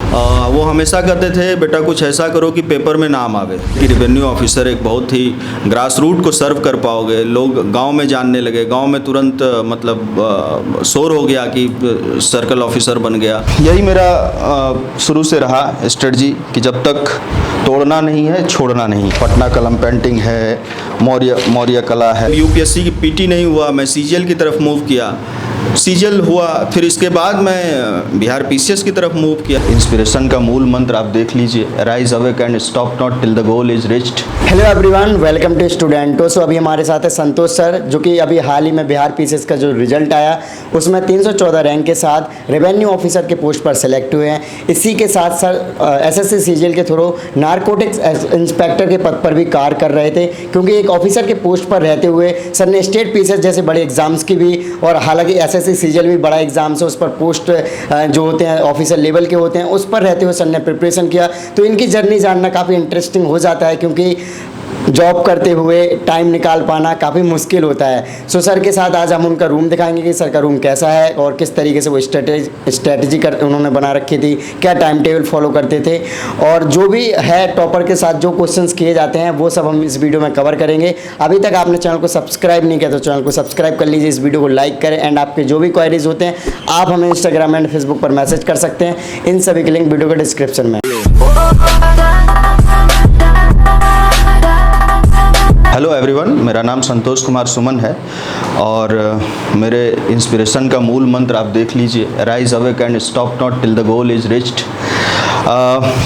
वो हमेशा कहते थे बेटा कुछ ऐसा करो कि पेपर में नाम आवे कि रेवेन्यू ऑफिसर एक बहुत ही ग्रास रूट को सर्व कर पाओगे। लोग गांव में जानने लगे, गांव में तुरंत मतलब शोर हो गया कि सर्कल ऑफिसर बन गया। यही मेरा शुरू से रहा स्ट्रेटजी कि जब तक तोड़ना नहीं है छोड़ना नहीं। पटना कलम पेंटिंग है, मौर्य कला है। यूपीएससी की पीटी नहीं हुआ, मैं सीजीएल की तरफ मूव किया। सीजीएल हुआ, फिर इसके बाद मैं बिहार पीसीएस की तरफ मूव किया। इंस्पिरेशन का मूल मंत्र आप देख लीजिए, rise awake and stop not till the goal is reached. Hello everyone, welcome to स्टूडेंटो। सो अभी हमारे साथ है संतोष सर, जो कि अभी हाल ही में बिहार पीसीएस का जो रिजल्ट आया उसमें 314 रैंक के साथ रेवेन्यू ऑफिसर के पोस्ट पर सेलेक्ट हुए हैं। इसी के साथ सर एसएससी सीजीएल के थ्रू नारकोटिक्स इंस्पेक्टर के पद पर भी कार्य कर रहे थे, क्योंकि एक ऑफिसर के पोस्ट पर रहते हुए सर ने स्टेट पीसीएस जैसे बड़े एग्जाम्स की भी, और हालांकि एसएससी सीजीएल भी बड़ा एग्जाम्स है, उस पर पोस्ट जो होते हैं ऑफिसर लेवल के होते हैं, उस पर रहते हुए सर ने प्रिपरेशन किया। तो इनकी जर्नी जानना काफ़ी इंटरेस्टिंग हो जाता है, क्योंकि जॉब करते हुए टाइम निकाल पाना काफ़ी मुश्किल होता है। सो सर के साथ आज हम उनका रूम दिखाएंगे कि सर का रूम कैसा है और किस तरीके से वो स्ट्रेटजी उन्होंने बना रखी थी, क्या टाइम टेबल फॉलो करते थे, और जो भी है टॉपर के साथ जो क्वेश्चंस किए जाते हैं वो सब हम इस वीडियो में कवर करेंगे। अभी तक आपने चैनल को सब्सक्राइब नहीं किया तो चैनल को सब्सक्राइब कर लीजिए, इस वीडियो को लाइक करें, एंड आपके जो भी क्वायरीज होते हैं आप हमें इंस्टाग्राम एंड फेसबुक पर मैसेज कर सकते हैं। इन सभी के लिंक वीडियो के डिस्क्रिप्शन में। हेलो एवरीवन, मेरा नाम संतोष कुमार सुमन है और मेरे इंस्पिरेशन का मूल मंत्र आप देख लीजिए, rise awake and stop not till the goal is reached.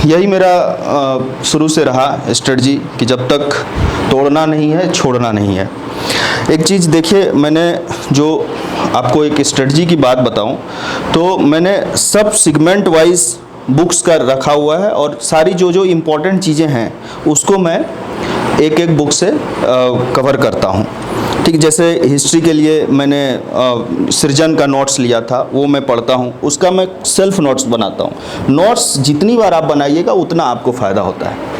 यही मेरा शुरू से रहा स्ट्रेटजी कि जब तक तोड़ना नहीं है छोड़ना नहीं है। एक चीज़ देखिए, मैंने जो आपको एक स्ट्रेटजी की बात बताऊं तो मैंने सब सेगमेंट वाइज बुक्स का रखा हुआ है, और सारी जो इम्पोर्टेंट चीज़ें हैं उसको मैं एक एक बुक से कवर करता हूँ। ठीक, जैसे हिस्ट्री के लिए मैंने सृजन का नोट्स लिया था, वो मैं पढ़ता हूँ, उसका मैं सेल्फ नोट्स बनाता हूँ। नोट्स जितनी बार आप बनाइएगा उतना आपको फ़ायदा होता है।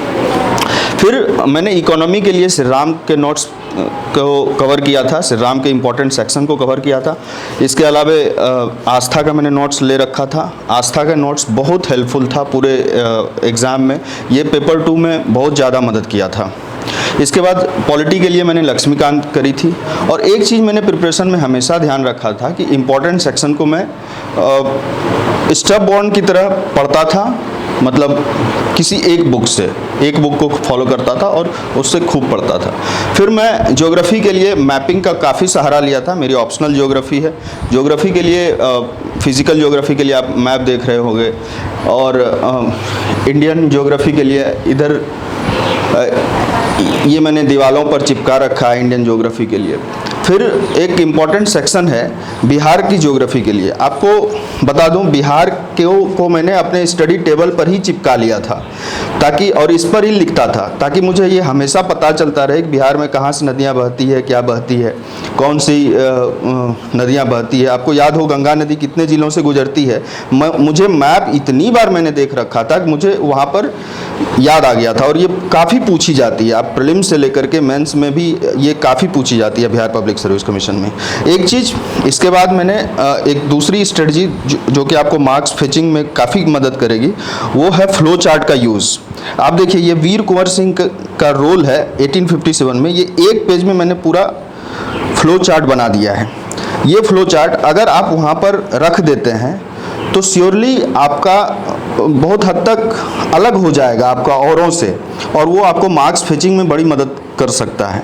फिर मैंने इकोनॉमी के लिए श्री राम के नोट्स को कवर किया था, श्री राम के इम्पोर्टेंट सेक्शन को कवर किया था। इसके अलावा आस्था का मैंने नोट्स ले रखा था। आस्था का नोट्स बहुत हेल्पफुल था पूरे एग्ज़ाम में, ये पेपर 2 में बहुत ज़्यादा मदद किया था। इसके बाद पॉलिटी के लिए मैंने लक्ष्मीकांत करी थी, और एक चीज़ मैंने प्रिपरेशन में हमेशा ध्यान रखा था कि इम्पोर्टेंट सेक्शन को मैं स्टेप बॉन्ड की तरह पढ़ता था, मतलब किसी एक बुक को फॉलो करता था और उससे खूब पढ़ता था। फिर मैं ज्योग्राफी के लिए मैपिंग का काफ़ी सहारा लिया था। मेरी ऑप्शनल ज्योग्राफी है। ज्योग्राफी के लिए फिज़िकल ज्योग्राफी के लिए आप मैप देख रहे होंगे, और इंडियन ज्योग्राफी के लिए इधर ये मैंने दीवारों पर चिपका रखा है इंडियन ज्योग्राफी के लिए। फिर एक इम्पॉर्टेंट सेक्शन है बिहार की ज्योग्राफी के लिए। आपको बता दूं, बिहार को मैंने अपने स्टडी टेबल पर ही चिपका लिया था, ताकि, और इस पर ही लिखता था, ताकि मुझे ये हमेशा पता चलता रहे कि बिहार में कहाँ से नदियाँ बहती है, क्या बहती है, कौन सी नदियाँ बहती है। आपको याद हो गंगा नदी कितने ज़िलों से गुजरती है। मुझे मैप इतनी बार मैंने देख रखा था कि मुझे वहाँ पर याद आ गया था, और ये काफ़ी पूछी जाती है। आप प्रीलिम्स से लेकर के मेंस में भी ये काफ़ी पूछी जाती है बिहार पब्लिक सर्विस कमीशन में। एक चीज़, इसके बाद मैंने एक दूसरी स्ट्रेटजी जो कि आपको मार्क्स फेचिंग में काफ़ी मदद करेगी, वो है फ्लो चार्ट का यूज़। आप देखिए, ये वीर कुंवर सिंह का रोल है 1857 में। ये एक पेज में मैंने पूरा फ्लो चार्ट बना दिया है। ये फ्लो चार्ट अगर आप वहाँ पर रख देते हैं तो श्योरली आपका बहुत हद तक अलग हो जाएगा आपका औरों से, और वो आपको मार्क्स फेचिंग में बड़ी मदद कर सकता है।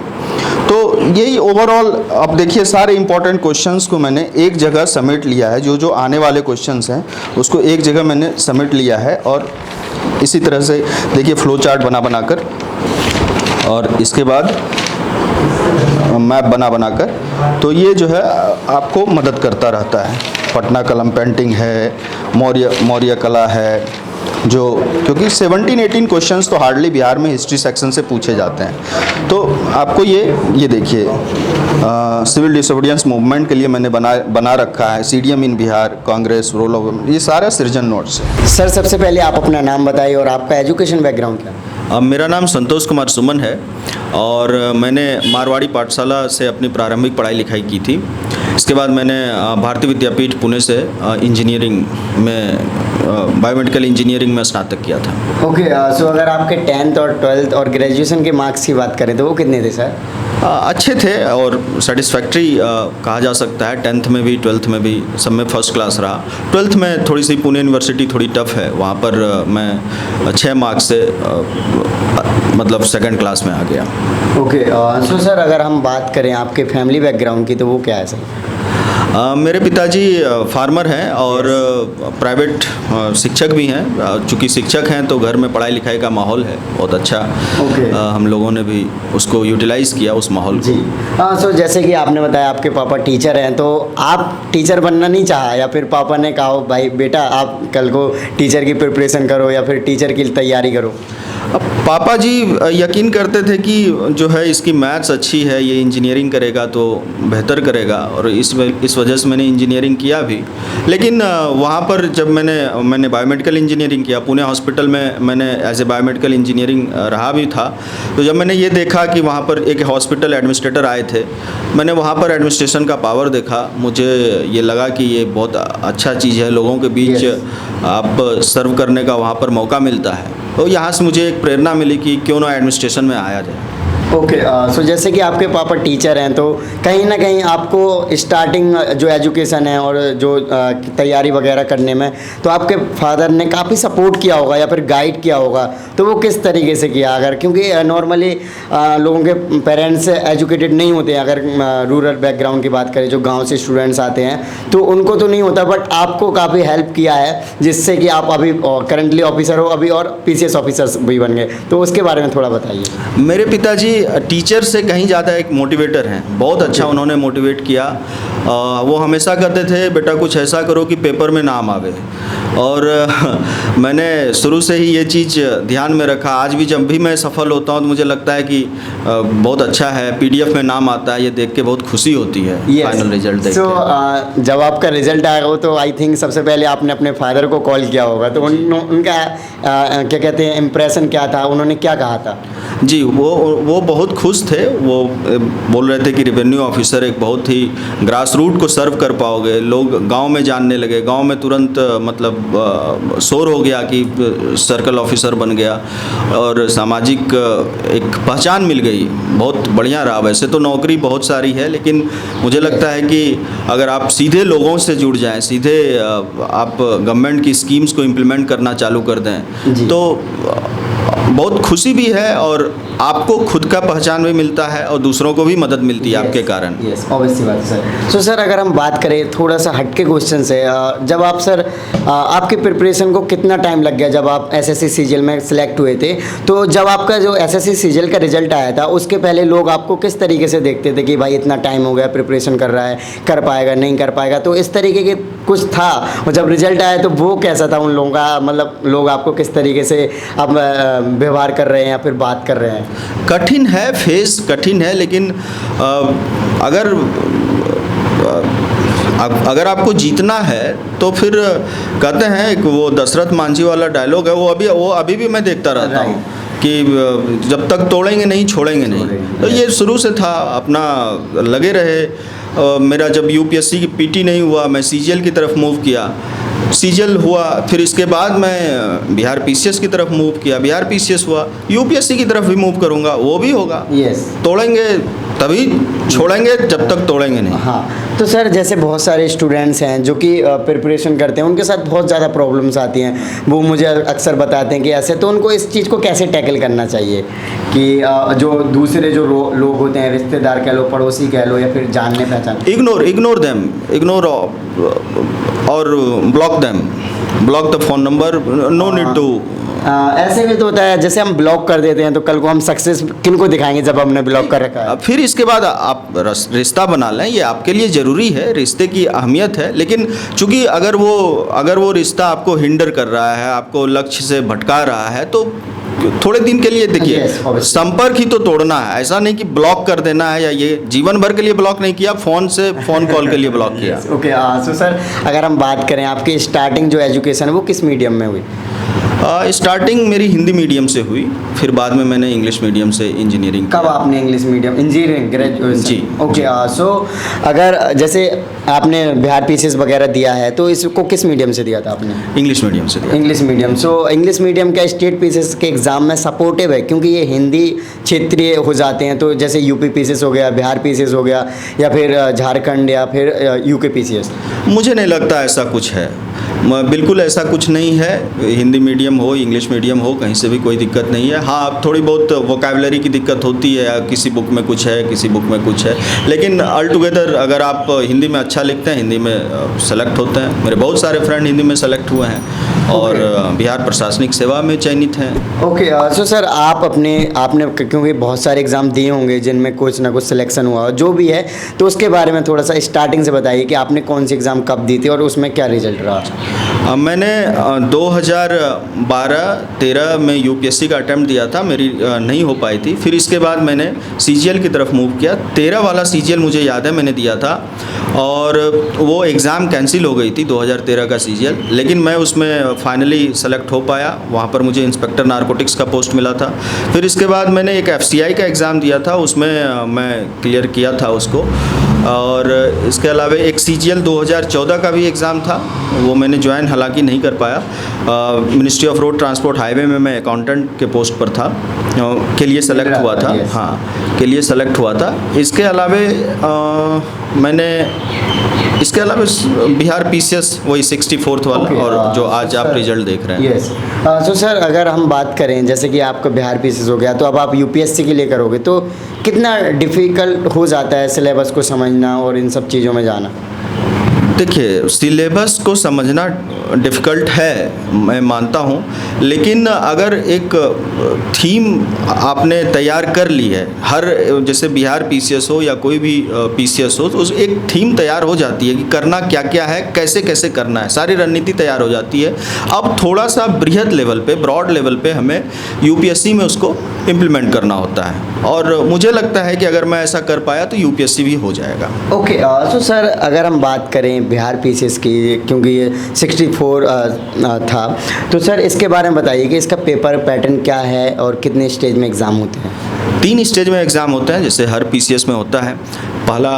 तो यही ओवरऑल अब देखिए, सारे इंपॉर्टेंट क्वेश्चंस को मैंने एक जगह समेट लिया है। जो आने वाले क्वेश्चंस हैं उसको एक जगह मैंने समेट लिया है, और इसी तरह से देखिए फ्लो चार्ट बनाकर, और इसके बाद मैप बनाकर, तो ये जो है आपको मदद करता रहता है। पटना कलम पेंटिंग है, मौर्य कला है, क्योंकि 17-18 क्वेश्चंस तो हार्डली बिहार में हिस्ट्री सेक्शन से पूछे जाते हैं। तो आपको ये देखिए, सिविल डिसोबीडियंस मूवमेंट के लिए मैंने बना रखा है, CDM in Bihar, Congress, role of, ये सारा सृजन नोट्स है। सर, सबसे पहले आप अपना नाम बताइए और आपका एजुकेशन बैकग्राउंड क्या है? मेरा नाम संतोष कुमार सुमन है, और मैंने मारवाड़ी पाठशाला से अपनी प्रारंभिक पढ़ाई लिखाई की थी। इसके बाद मैंने भारतीय विद्यापीठ पुणे से इंजीनियरिंग में बायोमेडिकल इंजीनियरिंग में स्नातक किया था। ओके, सो अगर आपके 10th और 12th और ग्रेजुएशन के मार्क्स की बात करें तो वो कितने थे सर? अच्छे थे और सेटिस्फैक्ट्री कहा जा सकता है। 10th में भी 12th में भी सब में फर्स्ट क्लास रहा। 12th में थोड़ी सी पुणे यूनिवर्सिटी थोड़ी टफ है, वहाँ पर मैं 6 मार्क्स से मतलब सेकंड क्लास में आ गया। ओके, सो सर अगर हम बात करें आपके फैमिली बैकग्राउंड की तो वो क्या है सर? मेरे पिताजी फार्मर हैं और प्राइवेट शिक्षक भी हैं। चूँकि शिक्षक हैं तो घर में पढ़ाई लिखाई का माहौल है बहुत अच्छा। ओके। हम लोगों ने भी उसको यूटिलाइज़ किया उस माहौल जी। को। सो जैसे कि आपने बताया आपके पापा टीचर हैं, तो आप टीचर बनना नहीं चाहा या फिर पापा ने कहा हो भाई बेटा आप कल को टीचर की प्रिपरेशन करो या फिर टीचर की तैयारी करो? अब पापा जी यकीन करते थे कि जो है इसकी मैथ्स अच्छी है, ये इंजीनियरिंग करेगा तो बेहतर करेगा, और इस वजह से मैंने इंजीनियरिंग किया भी। लेकिन वहाँ पर जब मैंने बायोमेडिकल इंजीनियरिंग किया, पुणे हॉस्पिटल में मैंने एज ए बायोमेडिकल इंजीनियरिंग रहा भी था। तो जब मैंने ये देखा कि वहाँ पर एक हॉस्पिटल एडमिनिस्ट्रेटर आए थे, मैंने वहाँ पर एडमिनिस्ट्रेशन का पावर देखा, मुझे ये लगा कि ये बहुत अच्छा चीज़ है, लोगों के बीच आप सर्व करने का वहाँ पर मौका मिलता है। तो यहाँ से मुझे एक प्रेरणा मिली कि क्यों ना एडमिनिस्ट्रेशन में आया जाए। ओके, सो जैसे कि आपके पापा टीचर हैं तो कहीं ना कहीं आपको स्टार्टिंग जो एजुकेशन है और जो तैयारी वगैरह करने में तो आपके फादर ने काफ़ी सपोर्ट किया होगा या फिर गाइड किया होगा, तो वो किस तरीके से किया? अगर क्योंकि नॉर्मली लोगों के पेरेंट्स एजुकेटेड नहीं होते हैं, अगर रूरल बैकग्राउंड की बात करें जो गाँव से स्टूडेंट्स आते हैं तो उनको तो नहीं होता, बट आपको काफ़ी हेल्प किया है जिससे कि आप अभी करंटली ऑफिसर हो अभी और PCS ऑफिसर्स भी बन गए, तो उसके बारे में थोड़ा बताइए। मेरे पिताजी टीचर से कहीं ज़्यादा एक मोटिवेटर हैं। बहुत अच्छा उन्होंने मोटिवेट किया। वो हमेशा कहते थे बेटा कुछ ऐसा करो कि पेपर में नाम आवे, और मैंने शुरू से ही ये चीज़ ध्यान में रखा। आज भी जब भी मैं सफल होता हूँ तो मुझे लगता है कि बहुत अच्छा है, PDF में नाम आता है, ये देख के बहुत खुशी होती है। फाइनल रिजल्ट देख के। जब आपका रिजल्ट आएगा वो तो आई थिंक सबसे पहले आपने अपने फादर को कॉल किया होगा, तो उनका क्या कहते हैं इम्प्रेशन क्या था, उन्होंने क्या कहा था? जी, वो बहुत खुश थे। वो बोल रहे थे कि रेवेन्यू ऑफिसर एक बहुत ही ग्रास रूट को सर्व कर पाओगे। लोग गांव में जानने लगे, गांव में तुरंत मतलब शोर हो गया कि सर्कल ऑफिसर बन गया और सामाजिक एक पहचान मिल गई। बहुत बढ़िया रहा। वैसे तो नौकरी बहुत सारी है, लेकिन मुझे लगता है कि अगर आप सीधे लोगों से जुड़ जाएं, सीधे आप गवर्नमेंट की स्कीम्स को इम्प्लीमेंट करना चालू कर दें तो बहुत खुशी भी है और आपको खुद का पहचान भी मिलता है और दूसरों को भी मदद मिलती है आपके कारण। यस, ऑब्वियसली बात है सर। सो सर अगर हम बात करें थोड़ा सा हटके क्वेश्चन से, जब आप सर आपकी प्रिपरेशन को कितना टाइम लग गया जब आप SSC CGL में सिलेक्ट हुए थे? तो जब आपका जो SSC CGL का रिजल्ट आया था उसके पहले लोग आपको किस तरीके से देखते थे कि भाई इतना टाइम हो गया प्रिपरेशन कर रहा है, कर पाएगा नहीं कर पाएगा, तो इस तरीके के कुछ था? और जब रिजल्ट आया तो वो कैसा था उन लोगों का, मतलब लोग आपको किस तरीके से अब व्यवहार कर रहे हैं या फिर बात कर रहे हैं? कठिन है, फेस कठिन है, लेकिन अगर आपको जीतना है तो फिर कहते हैं कि वो दशरथ मांझी वाला डायलॉग है, वो अभी भी मैं देखता रहता हूँ कि जब तक तोड़ेंगे नहीं छोड़ेंगे नहीं। तो ये शुरू से था, अपना लगे रहे। मेरा जब UPSC की PT नहीं हुआ, मैं CGL की तरफ मूव किया। CGL हुआ, फिर इसके बाद मैं बिहार PCS की तरफ मूव किया, बिहार PCS हुआ, UPSC की तरफ भी मूव करूंगा, वो भी होगा। यस, तोड़ेंगे तभी छोड़ेंगे, जब तक तोड़ेंगे नहीं। हाँ, तो सर जैसे बहुत सारे स्टूडेंट्स हैं जो कि प्रिपरेशन करते हैं, उनके साथ बहुत ज़्यादा प्रॉब्लम्स आती हैं, वो मुझे अक्सर बताते हैं कि ऐसे, तो उनको इस चीज़ को कैसे टैकल करना चाहिए कि जो दूसरे जो लोग होते हैं, रिश्तेदार कह लो, पड़ोसी कह लो या फिर जानने पहचान, इग्नोर देम और block the phone number, no need to. ऐसे भी तो होता है, जैसे हम ब्लॉक कर देते हैं तो कल को हम सक्सेस किन को दिखाएंगे जब हमने ब्लॉक कर रखा है? फिर इसके बाद आप रिश्ता बना लें, ये आपके लिए ज़रूरी है, रिश्ते की अहमियत है। लेकिन चूंकि अगर वो रिश्ता आपको हिंडर कर रहा है, आपको लक्ष्य से भटका रहा है, तो थोड़े दिन के लिए देखिए, संपर्क ही तो तोड़ना है, ऐसा नहीं कि ब्लॉक कर देना है, या ये जीवन भर के लिए ब्लॉक नहीं किया, फ़ोन कॉल के लिए ब्लॉक किया। ओके, सो सर अगर हम बात करें आपकी स्टार्टिंग जो एजुकेशन है वो किस मीडियम में हुई? स्टार्टिंग मेरी हिंदी मीडियम से हुई, फिर बाद में मैंने इंग्लिश मीडियम से इंजीनियरिंग कब आपने इंग्लिश मीडियम इंजीनियरिंग ग्रेजुएशन? जी, ओके। सो अगर जैसे आपने बिहार पीसीएस वगैरह दिया है तो इसको किस मीडियम से दिया था आपने? इंग्लिश मीडियम से दिया। English medium. So English medium का स्टेट पीसीएस के एग्ज़ाम में सपोर्टिव है, क्योंकि ये हिंदी क्षेत्रीय हो जाते हैं, तो जैसे यूपी पीसीएस हो गया, बिहार पीसीएस हो गया, या फिर झारखंड, या फिर यूके पीसीएस। मुझे नहीं लगता ऐसा कुछ है, बिल्कुल ऐसा कुछ नहीं है। हिंदी मीडियम हो, इंग्लिश मीडियम हो, कहीं से भी कोई दिक्कत नहीं है। हाँ, थोड़ी बहुत वोकैबुलरी की दिक्कत होती है, या किसी बुक में कुछ है, किसी बुक में कुछ है, लेकिन ऑल टुगेदर अगर आप हिंदी में अच्छा लिखते हैं, हिंदी में सेलेक्ट होते हैं। मेरे बहुत सारे फ्रेंड हिंदी में सेलेक्ट हुए हैं और बिहार प्रशासनिक सेवा में चयनित हैं। ओके। सो सर आपने क्योंकि बहुत सारे एग्ज़ाम दिए होंगे जिनमें कुछ ना कुछ सिलेक्शन हुआ, जो भी है, तो उसके बारे में थोड़ा सा स्टार्टिंग से बताइए कि आपने कौन सी एग्ज़ाम कब दी थी और उसमें क्या रिजल्ट रहा? मैंने 2012-13 में यूपीएससी का अटैम्प्ट दिया था, मेरी नहीं हो पाई थी। फिर इसके बाद मैंने सीजीएल की तरफ मूव किया। 13 वाला सीजीएल मुझे याद है मैंने दिया था, और वो एग्ज़ाम कैंसिल हो गई थी 2013 का सीजीएल, लेकिन मैं उसमें फाइनली सेलेक्ट हो पाया। वहाँ पर मुझे इंस्पेक्टर नारकोटिक्स का पोस्ट मिला था। फिर इसके बाद मैंने एक एफसीआई का एग्ज़ाम दिया था, उसमें मैं क्लियर किया था उसको। और इसके अलावा एक सीजीएल 2014 का भी एग्ज़ाम था, वो मैंने ज्वाइन हालांकि नहीं कर पाया। Ministry of road transport highway में मैं अकाउंटेंट के पोस्ट पर था, के लिए सेलेक्ट हुआ था। हाँ, के लिए सेलेक्ट हुआ था। इसके अलावा इसके अलावा बिहार पीसीएस वही 64th वाला, और जो आज आप रिजल्ट देख रहे हैं। यस। सो सर अगर हम बात करें, जैसे कि आपका बिहार पीसीएस हो गया, तो अब आप यूपीएससी के लिए करोगे, तो कितना डिफ़िकल्ट हो जाता है सिलेबस को समझना और इन सब चीज़ों में जाना? देखिए, सिलेबस को समझना डिफ़िकल्ट है, मैं मानता हूँ, लेकिन अगर एक थीम आपने तैयार कर ली है, हर जैसे बिहार पीसीएस हो या कोई भी पीसीएस हो, तो उस एक थीम तैयार हो जाती है कि करना क्या क्या है, कैसे कैसे करना है, सारी रणनीति तैयार हो जाती है। अब थोड़ा सा बृहद लेवल पे, ब्रॉड लेवल पे हमें यूपीएससी में उसको इम्प्लीमेंट करना होता है, और मुझे लगता है कि अगर मैं ऐसा कर पाया तो यूपीएससी भी हो जाएगा। ओके। सो सर अगर हम बात करें बिहार पीसीएस की, क्योंकि ये 64 था, तो सर इसके बारे में बताइए कि इसका पेपर पैटर्न क्या है और कितने स्टेज में एग्ज़ाम होते हैं? 3 स्टेज में एग्ज़ाम होते हैं, जैसे हर पीसीएस में होता है। पहला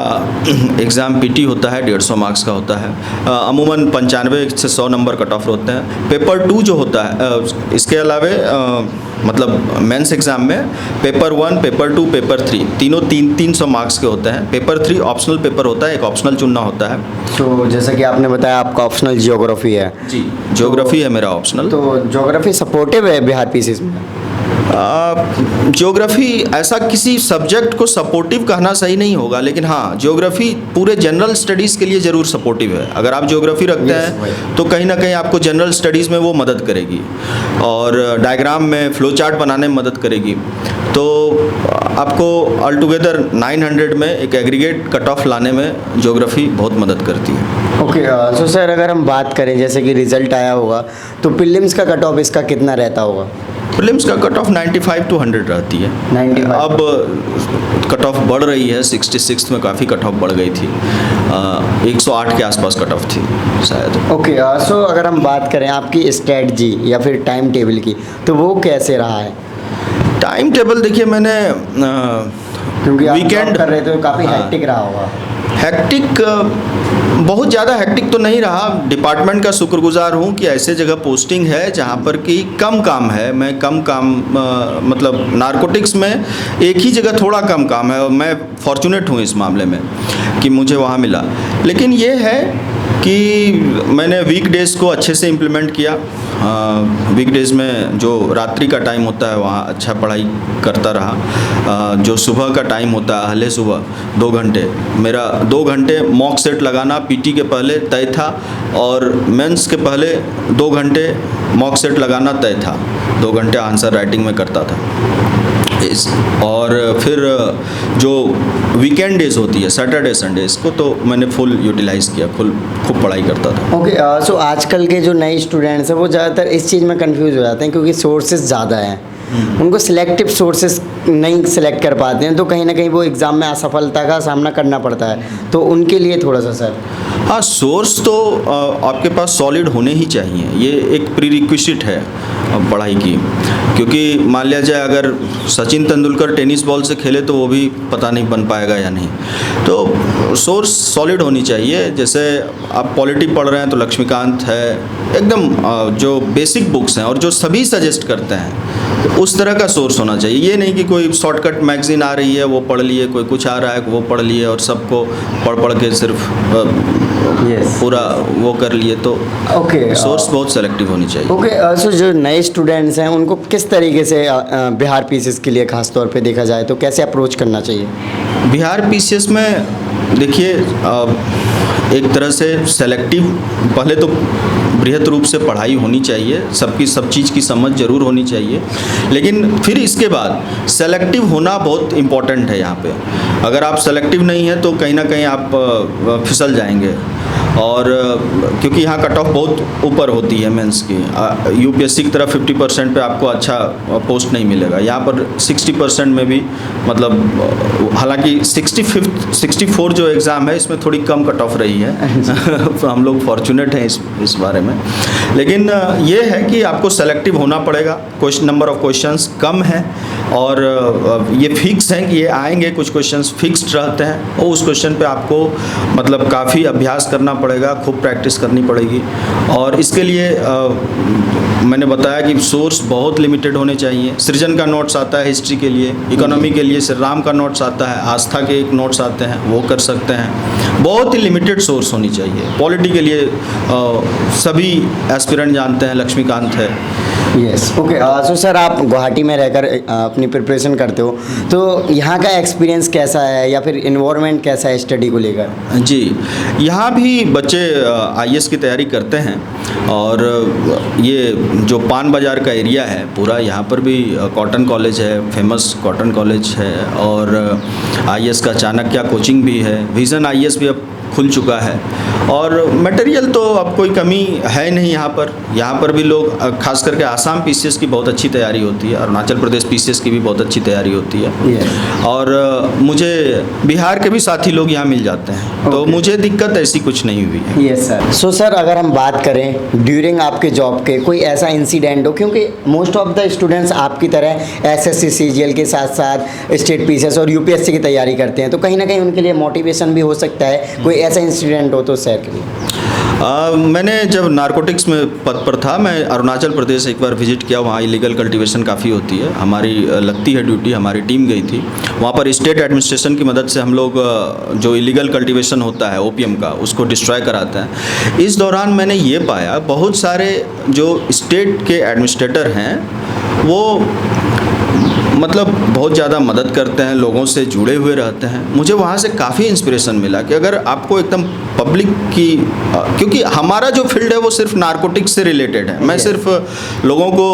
एग्ज़ाम पीटी होता है, 150 मार्क्स का होता है। अमूमन 95 से 100 नंबर कट ऑफ होते हैं। पेपर 2 जो होता है, इसके अलावा मतलब मेंस एग्ज़ाम में पेपर 1, पेपर 2, पेपर 3 तीनों 300 मार्क्स के होते हैं। पेपर 3 ऑप्शनल पेपर होता है, एक ऑप्शनल चुनना होता है। तो जैसा कि आपने बताया आपका ऑप्शनल जियोग्राफी है। जी, जियोग्राफी है मेरा ऑप्शनल। तो जियोग्राफी सपोर्टिव है बिहार पीसीएस में? ज्योग्राफी ऐसा किसी सब्जेक्ट को सपोर्टिव कहना सही नहीं होगा, लेकिन हाँ, ज्योग्राफी पूरे जनरल स्टडीज़ के लिए ज़रूर सपोर्टिव है। अगर आप ज्योग्राफी रखते हैं तो कहीं ना कहीं आपको जनरल स्टडीज़ में वो मदद करेगी, और डायग्राम में फ्लो चार्ट बनाने में मदद करेगी। तो आपको ऑल टुगेदर 900 में एक एग्रीगेट कट ऑफ लाने में ज्योग्राफी बहुत मदद करती है। ओके। सो सर अगर हम बात करें, जैसे कि रिज़ल्ट आया होगा, तो प्रीलिम्स का कट ऑफ इसका कितना रहता होगा? प्रीलिम्स का कट ऑफ 95 to 100 रहती है। 95। अब कट ऑफ बढ़ रही है, 66 में काफ़ी कट ऑफ बढ़ गई थी, 108 के आसपास कट ऑफ थी शायद। ओके। सो अगर हम बात करें आपकी स्ट्रेटजी या फिर टाइम टेबल की, तो वो कैसे रहा है? टाइम टेबल देखिए, मैंने क्योंकि आप वीकेंड जॉब कर रहे थे तो काफ़ी हेक्टिक रहा होगा। हेक्टिक बहुत ज़्यादा हेक्टिक तो नहीं रहा। डिपार्टमेंट का शुक्रगुजार हूँ कि ऐसे जगह पोस्टिंग है जहाँ पर कि कम काम है। मैं कम काम मतलब नारकोटिक्स में एक ही जगह थोड़ा कम काम है, और मैं फॉर्चुनेट हूँ इस मामले में कि मुझे वहाँ मिला। लेकिन ये है कि मैंने वीकडेज़ को अच्छे से इम्प्लीमेंट किया। वीकडेज़ में जो रात्रि का टाइम होता है वहाँ अच्छा पढ़ाई करता रहा। जो सुबह का टाइम होता है, हले सुबह 2 घंटे, मेरा 2 घंटे मॉक सेट लगाना पीटी के पहले तय था, और मेंस के पहले 2 घंटे मॉक सेट लगाना तय था। 2 घंटे आंसर राइटिंग में करता था। और फिर जो वीकेंड डेज होती है, सैटरडे संडे, इसको तो मैंने फुल यूटिलाइज़ किया, खूब पढ़ाई करता था। ओके। सो आजकल के जो नए स्टूडेंट्स हैं वो ज़्यादातर इस चीज़ में कंफ्यूज हो जाते हैं, क्योंकि सोर्सेज ज़्यादा हैं, उनको सिलेक्टिव सोर्सेज नहीं सिलेक्ट कर पाते हैं, तो कहीं ना कहीं वो एग्ज़ाम में असफलता का सामना करना पड़ता है। तो उनके लिए थोड़ा सा सर। हाँ, सोर्स तो आपके पास सॉलिड होने ही चाहिए, ये एक प्रीरिक्विजिट है। पढ़ाई की, क्योंकि मान लिया जाए अगर सचिन तेंदुलकर टेनिस बॉल से खेले तो वो भी पता नहीं बन पाएगा या नहीं। तो सोर्स सॉलिड होनी चाहिए। जैसे आप पॉलिटी पढ़ रहे हैं तो लक्ष्मीकांत है, एकदम जो बेसिक बुक्स हैं और जो सभी सजेस्ट करते हैं, तो उस तरह का सोर्स होना चाहिए। ये नहीं कि कोई शॉर्टकट मैगज़ीन आ रही है वो पढ़ लिए, कोई कुछ आ रहा है वो पढ़ लिए और सबको पढ़ के सिर्फ पूरा वो कर लिए। तो सोर्स बहुत सेलेक्टिव होनी चाहिए। सो जो नए स्टूडेंट्स हैं उनको किस तरीके से बिहार पीसीएस के लिए खास तौर पे देखा जाए तो कैसे अप्रोच करना चाहिए? बिहार पीसीएस में देखिए एक तरह से सेलेक्टिव, पहले तो बृहत रूप से पढ़ाई होनी चाहिए, सब चीज़ की समझ जरूर होनी चाहिए, लेकिन फिर इसके बाद सेलेक्टिव होना बहुत इम्पॉर्टेंट है यहाँ पे। अगर आप सेलेक्टिव नहीं हैं तो कहीं ना कहीं आप फिसल जाएंगे। और क्योंकि यहाँ कट ऑफ बहुत ऊपर होती है मेंस की, यूपीएससी की तरह 50% पे आपको अच्छा पोस्ट नहीं मिलेगा। यहाँ पर 60% में भी मतलब, हालांकि 64 जो एग्ज़ाम है इसमें थोड़ी कम कट ऑफ रही है तो हम लोग फॉर्चुनेट हैं इस बारे में। लेकिन ये है कि आपको सेलेक्टिव होना पड़ेगा। नंबर ऑफ क्वेश्चंस कम है और ये फिक्स हैं कि ये आएंगे, कुछ क्वेश्चंस फिक्स्ड रहते हैं और उस क्वेश्चन पे आपको मतलब काफ़ी अभ्यास करना पड़ेगा, खूब प्रैक्टिस करनी पड़ेगी। और इसके लिए मैंने बताया कि सोर्स बहुत लिमिटेड होने चाहिए। सृजन का नोट्स आता है हिस्ट्री के लिए, इकोनॉमी के लिए श्री राम का नोट्स आता है, आस्था के एक नोट्स आते हैं वो कर सकते हैं। बहुत ही लिमिटेड सोर्स होनी चाहिए। पॉलिटी के लिए सभी एस्पिरेंट जानते हैं लक्ष्मीकांत है। Yes, okay. सो सर आप गुवाहाटी में रहकर अपनी प्रिपरेशन करते हो, तो यहाँ का एक्सपीरियंस कैसा है या फिर इन्वायरमेंट कैसा है स्टडी को लेकर? जी, यहाँ भी बच्चे आईएएस की तैयारी करते हैं और ये जो पान बाज़ार का एरिया है पूरा, यहाँ पर भी कॉटन कॉलेज है, फेमस कॉटन कॉलेज है और आईएएस का चाणक्य कोचिंग भी है, विज़न आईएएस भी अब खुल चुका है और मटेरियल तो अब कोई कमी है नहीं यहाँ पर भी लोग खास करके आसाम पीसीएस की बहुत अच्छी तैयारी होती है, अरुणाचल प्रदेश पीसीएस की भी बहुत अच्छी तैयारी होती है और मुझे बिहार के भी साथी लोग यहाँ मिल जाते हैं तो मुझे दिक्कत ऐसी कुछ नहीं हुई है। Yes sir. सो सर अगर हम बात करें ड्यूरिंग आपके जॉब के कोई ऐसा इंसिडेंट हो, क्योंकि मोस्ट ऑफ द स्टूडेंट्स आपकी तरह एसएससी सीजीएल के साथ साथ स्टेट पीसीएस और यूपीएससी की तैयारी करते हैं, तो कहीं ना कहीं उनके लिए मोटिवेशन भी हो सकता है, कोई ऐसा इंसिडेंट हो तो शेयर करिए। मैंने जब नारकोटिक्स में पद पर था, मैं अरुणाचल प्रदेश एक बार विजिट किया। वहाँ इलीगल कल्टीवेशन काफ़ी होती है, हमारी लगती है ड्यूटी, हमारी टीम गई थी वहाँ पर। स्टेट एडमिनिस्ट्रेशन की मदद से हम लोग जो इलीगल कल्टीवेशन होता है ओपीएम का, उसको डिस्ट्रॉय कराते हैं। इस दौरान मैंने ये पाया बहुत सारे जो स्टेट के एडमिनिस्ट्रेटर हैं वो मतलब बहुत ज़्यादा मदद करते हैं, लोगों से जुड़े हुए रहते हैं। मुझे वहाँ से काफ़ी इंस्पिरेशन मिला कि अगर आपको एकदम पब्लिक की, क्योंकि हमारा जो फील्ड है वो सिर्फ नारकोटिक्स से रिलेटेड है। मैं सिर्फ लोगों को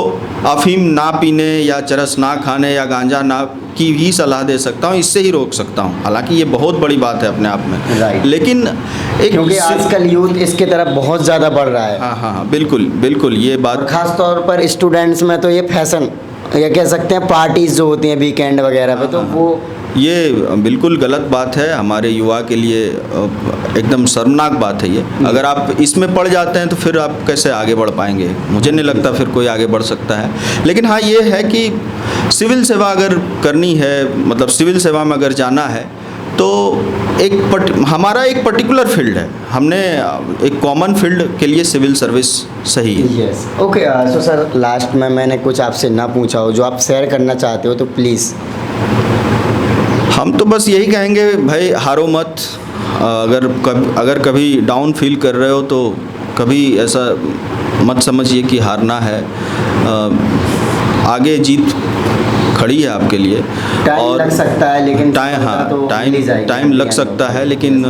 अफीम ना पीने या चरस ना खाने या गांजा ना की ही सलाह दे सकता हूँ, इससे ही रोक सकता हूँ। हालांकि ये बहुत बड़ी बात है अपने आप में, लेकिन एक क्योंकि आजकल यूथ इसके तरफ बहुत ज़्यादा बढ़ रहा है। हाँ, बिल्कुल ये बात। खास तौर पर स्टूडेंट्स में तो ये फैशन या कह सकते हैं पार्टीज जो होती हैं वीकेंड वगैरह पे, तो वो ये बिल्कुल गलत बात है हमारे युवा के लिए, एकदम शर्मनाक बात है ये। अगर आप इसमें पड़ जाते हैं तो फिर आप कैसे आगे बढ़ पाएंगे? मुझे नहीं लगता फिर कोई आगे बढ़ सकता है। लेकिन हाँ ये है कि सिविल सेवा अगर करनी है, मतलब सिविल सेवा में अगर जाना है तो हमारा एक पर्टिकुलर फील्ड है, हमने एक कॉमन फील्ड के लिए सिविल सर्विस सही है। Yes, okay. So sir last में मैंने कुछ आपसे ना पूछा हो जो आप शेयर करना चाहते हो तो प्लीज़। हम तो बस यही कहेंगे भाई, हारो मत। अगर कभी डाउन फील कर रहे हो तो कभी ऐसा मत समझिए कि हारना है। आगे जीत खड़ी है आपके लिए। टाइम लग सकता है लेकिन टाइम लग सकता है, लेकिन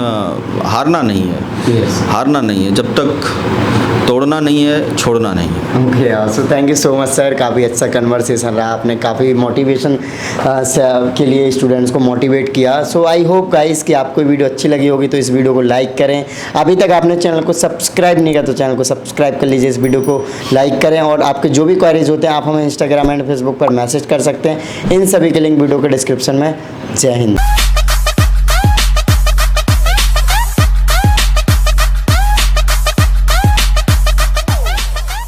हारना नहीं है। हारना नहीं है, जब तक तोड़ना नहीं है, छोड़ना नहीं है। Okay, so thank you so much sir. काफ़ी अच्छा कन्वर्सेशन रहा, आपने काफ़ी मोटिवेशन के लिए स्टूडेंट्स को मोटिवेट किया। सो आई होप गाइस कि आपको वीडियो अच्छी लगी होगी, तो इस वीडियो को लाइक करें। अभी तक आपने चैनल को सब्सक्राइब नहीं किया तो चैनल को सब्सक्राइब कर लीजिए, इस वीडियो को लाइक करें और आपके जो भी क्वेरीज होते हैं आप हमें इंस्टाग्राम एंड फेसबुक पर मैसेज कर सकते हैं। इन सभी के लिंक वीडियो के डिस्क्रिप्शन में। जय हिंद।